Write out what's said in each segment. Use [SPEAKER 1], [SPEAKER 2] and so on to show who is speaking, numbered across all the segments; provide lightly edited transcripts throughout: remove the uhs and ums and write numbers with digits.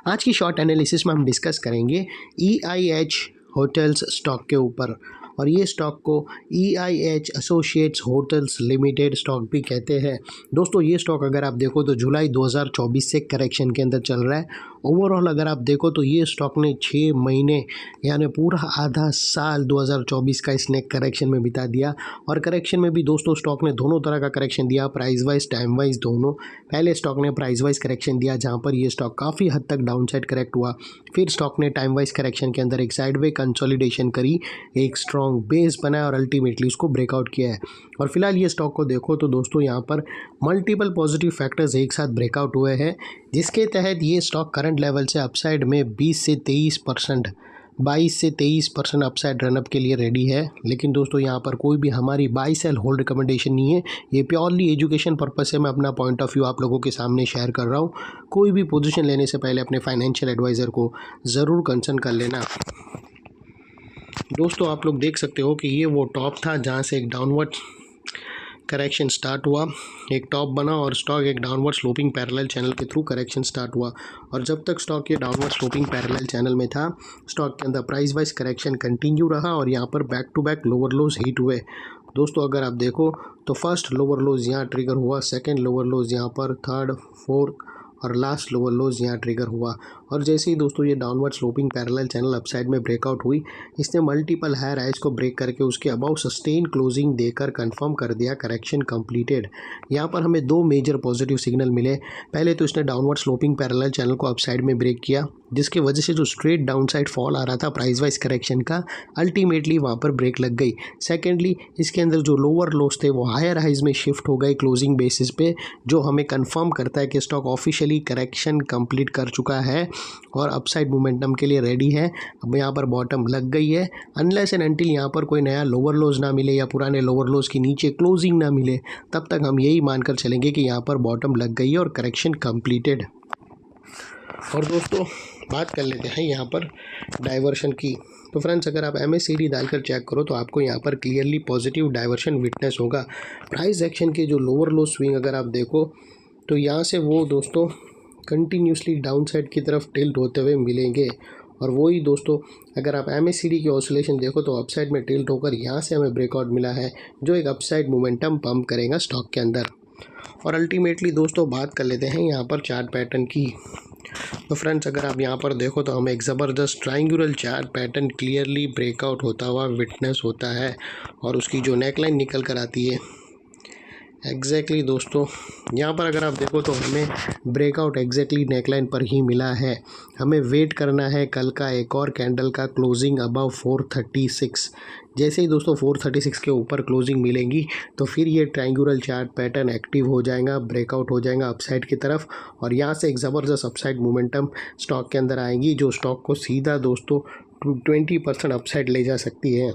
[SPEAKER 1] आज की short analysis में हम डिस्कस करेंगे EIH होटल्स स्टॉक के ऊपर, और ये स्टॉक को EIH associates hotels limited stock भी कहते हैं। दोस्तों ये स्टॉक अगर आप देखो तो जुलाई 2024 से करेक्शन के अंदर चल रहा है। ओवरऑल अगर आप देखो तो ये स्टॉक ने 6 महीने यानी पूरा आधा साल 2024 का इसने करेक्शन में बिता दिया। और करेक्शन में भी दोस्तों स्टॉक ने दोनों तरह का करेक्शन दिया, प्राइस वाइज टाइम वाइज दोनों। पहले स्टॉक ने प्राइस वाइज करेक्शन दिया जहां पर ये स्टॉक काफ़ी हद तक डाउन साइड करेक्ट हुआ। फिर स्टॉक ने टाइम वाइज करेक्शन के अंदर एक साइडवे कंसोलिडेशन करी, एक स्ट्रॉन्ग बेस बनाया और अल्टीमेटली उसको ब्रेकआउट किया है। और फिलहाल ये स्टॉक को देखो तो दोस्तों यहाँ पर मल्टीपल पॉजिटिव फैक्टर्स एक साथ ब्रेकआउट हुए हैं, जिसके तहत ये स्टॉक करंट लेवल से अपसाइड में 22 से 23% अपसाइड रनअप के लिए रेडी है। लेकिन दोस्तों यहाँ पर कोई भी हमारी बाई सेल होल्ड रिकमेंडेशन नहीं है, ये प्योरली एजुकेशन पर्पस से मैं अपना पॉइंट ऑफ व्यू आप लोगों के सामने शेयर कर रहा हूँ। कोई भी पोजीशन लेने से पहले अपने फाइनेंशियल एडवाइज़र को ज़रूर कंसर्न कर लेना। दोस्तों आप लोग देख सकते हो कि ये वो टॉप था जहाँ से एक डाउनवर्ड करेक्शन स्टार्ट हुआ, एक टॉप बना और स्टॉक एक डाउनवर्ड स्लोपिंग पैरेलल चैनल के थ्रू करेक्शन स्टार्ट हुआ। और जब तक स्टॉक ये डाउनवर्ड स्लोपिंग पैरेलल चैनल में था, स्टॉक के अंदर प्राइस वाइज करेक्शन कंटिन्यू रहा और यहाँ पर back to back lower lows hit हुए। दोस्तों अगर आप देखो तो फर्स्ट लोअर लोज यहाँ ट्रिगर हुआ, सेकेंड लोअर लोज यहाँ पर, थर्ड, फोर्थ और लास्ट लोअर लोज यहाँ ट्रिगर हुआ। और जैसे ही दोस्तों ये downward sloping parallel channel upside में ब्रेकआउट हुई, इसने मल्टीपल हायर हाइज को ब्रेक करके उसके अबाउ सस्टेन क्लोजिंग देकर कंफर्म कर दिया करेक्शन कंप्लीटेड। यहाँ पर हमें दो मेजर पॉजिटिव सिग्नल मिले। पहले तो इसने डाउनवर्ड स्लोपिंग पैरेलल चैनल को अपसाइड में ब्रेक किया, जिसकी वजह से जो स्ट्रेट डाउनसाइड फॉल आ रहा था प्राइस वाइज करेक्शन का, अल्टीमेटली वहाँ पर ब्रेक लग गई। सेकेंडली इसके अंदर जो लोअर लोस थे वो हायर हाइज में शिफ्ट हो गए क्लोजिंग बेसिस पे, जो हमें कंफर्म करता है कि स्टॉक ऑफिशियली करेक्शन कंप्लीट कर चुका है और अपसाइड मोमेंटम के लिए रेडी है। अब यहाँ पर बॉटम लग गई है। अनलेस एंड अनटिल यहाँ पर कोई नया लोअर लोज ना मिले या पुराने लोअर लोज के नीचे क्लोजिंग ना मिले, तब तक हम यही मानकर चलेंगे कि यहाँ पर बॉटम लग गई है और करेक्शन कंप्लीटेड। और दोस्तों बात कर लेते हैं यहाँ पर डाइवर्शन की। तो फ्रेंड्स अगर आप MACD डालकर चेक करो तो आपको यहाँ पर क्लियरली पॉजिटिव डाइवर्शन विटनेस होगा। प्राइस एक्शन के जो लोअर लो स्विंग अगर आप देखो तो यहाँ से वो दोस्तों कंटिन्यूसली डाउन साइड की तरफ टिल्ट होते हुए मिलेंगे। और वही दोस्तों अगर आप MACD की ऑसिलेशन देखो तो अपसाइड में टिल्ट होकर यहाँ से हमें ब्रेकआउट मिला है, जो एक अपसाइड मोमेंटम पंप करेगा स्टॉक के अंदर। और अल्टीमेटली दोस्तों बात कर लेते हैं यहाँ पर चार्ट पैटर्न की। तो फ्रेंड्स अगर आप यहाँ पर देखो तो हमें एक ज़बरदस्त triangular chart pattern clearly breakout होता हुआ विटनेस होता है, और उसकी जो नेकलाइन निकल कर आती है एग्जैक्टली दोस्तों यहाँ पर अगर आप देखो तो हमें ब्रेकआउट एग्जैक्टली नेकलाइन पर ही मिला है। हमें वेट करना है कल का एक और कैंडल का क्लोजिंग अबव 436। जैसे ही दोस्तों 436 के ऊपर क्लोजिंग मिलेंगी तो फिर ये ट्रायंगुलर चार्ट पैटर्न एक्टिव हो जाएगा, ब्रेकआउट हो जाएगा अपसाइड की तरफ, और यहाँ से एक ज़बरदस्त अपसाइड मोमेंटम स्टॉक के अंदर आएगी, जो स्टॉक को सीधा दोस्तों 20% अपसाइड ले जा सकती है।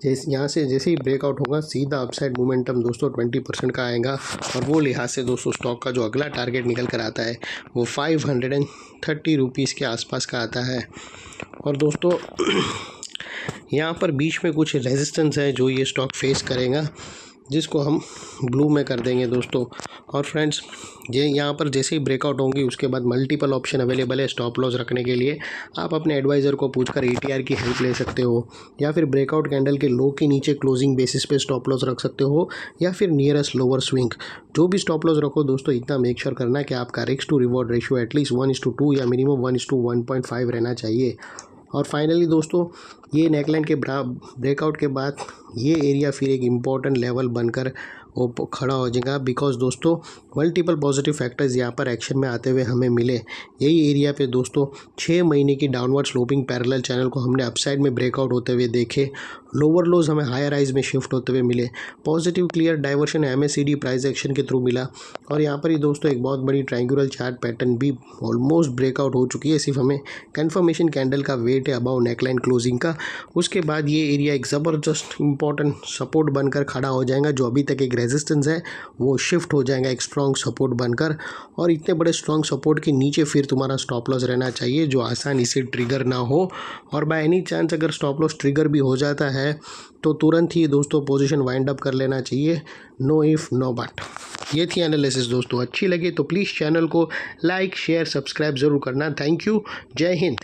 [SPEAKER 1] यहाँ से जैसे ही ब्रेकआउट होगा सीधा अपसाइड मोमेंटम दोस्तों 20% का आएगा। और वो लिहाज से दोस्तों स्टॉक का जो अगला टारगेट निकल कर आता है वो 530 रुपीज़ के आसपास का आता है। और दोस्तों यहाँ पर बीच में कुछ रेजिस्टेंस है जो ये स्टॉक फेस करेगा, जिसको हम ब्लू में कर देंगे दोस्तों। और फ्रेंड्स ये यहाँ पर जैसे ही ब्रेकआउट होंगी उसके बाद मल्टीपल ऑप्शन अवेलेबल है स्टॉप लॉस रखने के लिए। आप अपने एडवाइज़र को पूछकर ATR की हेल्प ले सकते हो, या फिर ब्रेकआउट कैंडल के लो के नीचे क्लोजिंग बेसिस पे स्टॉप लॉस रख सकते हो, या फिर नियरेस्ट लोअर स्विंग। जो भी स्टॉप लॉस रखो दोस्तों इतना मेक श्योर करना कि आपका risk to reward ratio at least 1:2 या मिनिमम 1:1.5 रहना चाहिए। और फाइनली दोस्तों ये नेकलाइन के ब्रेकआउट के बाद ये एरिया फिर एक इम्पॉर्टेंट लेवल बनकर वो खड़ा हो जाएगा, बिकॉज दोस्तों मल्टीपल पॉजिटिव फैक्टर्स यहाँ पर एक्शन में आते हुए हमें मिले। यही एरिया पे दोस्तों 6 महीने की डाउनवर्ड स्लोपिंग पैरेलल चैनल को हमने अपसाइड में ब्रेकआउट होते हुए देखे, लोअर लोज हमें हायर हाइज में शिफ्ट होते हुए मिले, positive clear diversion MACD price action के थ्रू मिला। और यहाँ पर ही दोस्तों एक बहुत बड़ी ट्रायंगुलर चार्ट पैटर्न भी ऑलमोस्ट ब्रेकआउट हो चुकी है, सिर्फ हमें कन्फर्मेशन कैंडल का वेट है अबाउ नेकलाइन क्लोजिंग का। उसके बाद ये एरिया एक ज़बरदस्त इंपॉर्टेंट सपोर्ट बनकर खड़ा हो जाएगा, जो अभी तक एक रेजिस्टेंस है वो शिफ्ट हो जाएगा एक स्ट्रॉन्ग सपोर्ट बनकर, और इतने बड़े स्ट्रॉन्ग सपोर्ट के नीचे फिर तुम्हारा स्टॉप लॉस रहना चाहिए जो आसानी से ट्रिगर ना हो। और बाय एनी चांस अगर स्टॉप लॉस ट्रिगर भी हो जाता है तो तुरंत ही दोस्तों पोजीशन वाइंड अप कर लेना चाहिए, नो इफ़ नो बट। ये थी एनालिसिस दोस्तों, अच्छी लगे तो प्लीज़ चैनल को लाइक शेयर सब्सक्राइब ज़रूर करना। थैंक यू, जय हिंद।